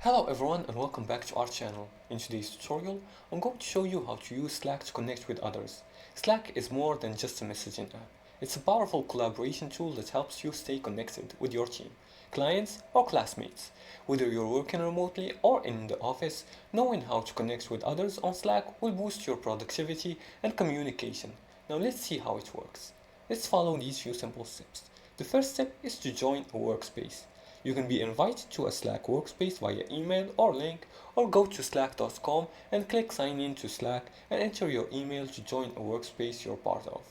Hello everyone and welcome back to our channel. In today's tutorial, I'm going to show you how to use Slack to connect with others. Slack is more than just a messaging app. It's a powerful collaboration tool that helps you stay connected with your team, clients or classmates. Whether you're working remotely or in the office, knowing how to connect with others on Slack will boost your productivity and communication. Now let's see how it works. Let's follow these few simple steps. The first step is to join a workspace. You can be invited to a Slack workspace via email or link, or go to slack.com and click sign in to Slack and enter your email to join a workspace you're part of.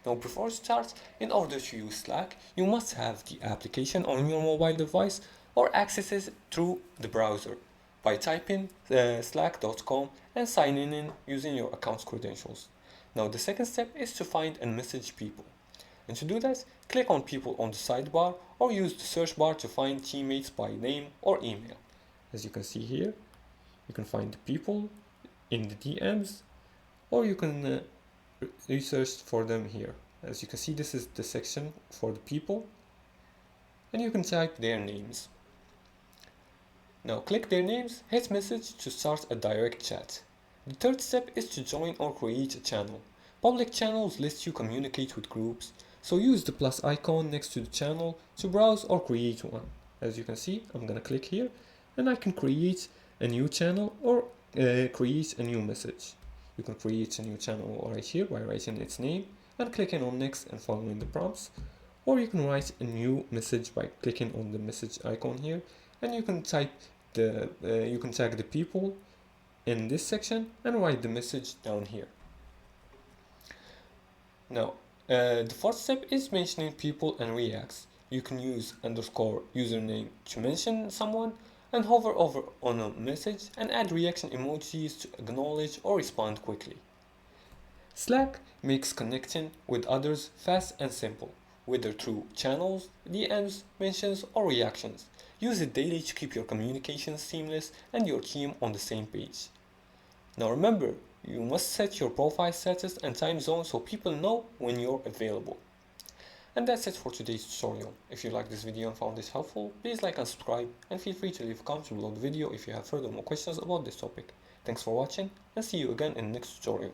Now before you start, in order to use Slack, you must have the application on your mobile device or access it through the browser by typing slack.com and signing in using your account's credentials. Now the second step is to find and message people. And to do that, click on people on the sidebar or use the search bar to find teammates by name or email. As you can see here, you can find the people in the DMs or you can research for them here. As you can see, this is the section for the people and you can type their names. Now click their names, hit message to start a direct chat. The third step is to join or create a channel. Public channels let you communicate with groups, so use the plus icon next to the channel to browse or create one. As you can see, I'm gonna click here and I can create a new channel or create a new message. You can create a new channel right here by writing its name and clicking on next and following the prompts, or you can write a new message by clicking on the message icon here and you can type you can tag the people in this section and write the message down here. Now, the fourth step is mentioning people and reacts. You can use underscore username to mention someone and hover over on a message and add reaction emojis to acknowledge or respond quickly. Slack makes connecting with others fast and simple, whether through channels, DMs, mentions, or reactions. Use it daily to keep your communications seamless and your team on the same page. Now remember, you must set your profile status and time zone so people know when you're available. And that's it for today's tutorial. If you liked this video and found this helpful, please like and subscribe and feel free to leave a comment below the video if you have further more questions about this topic. Thanks for watching and see you again in the next tutorial.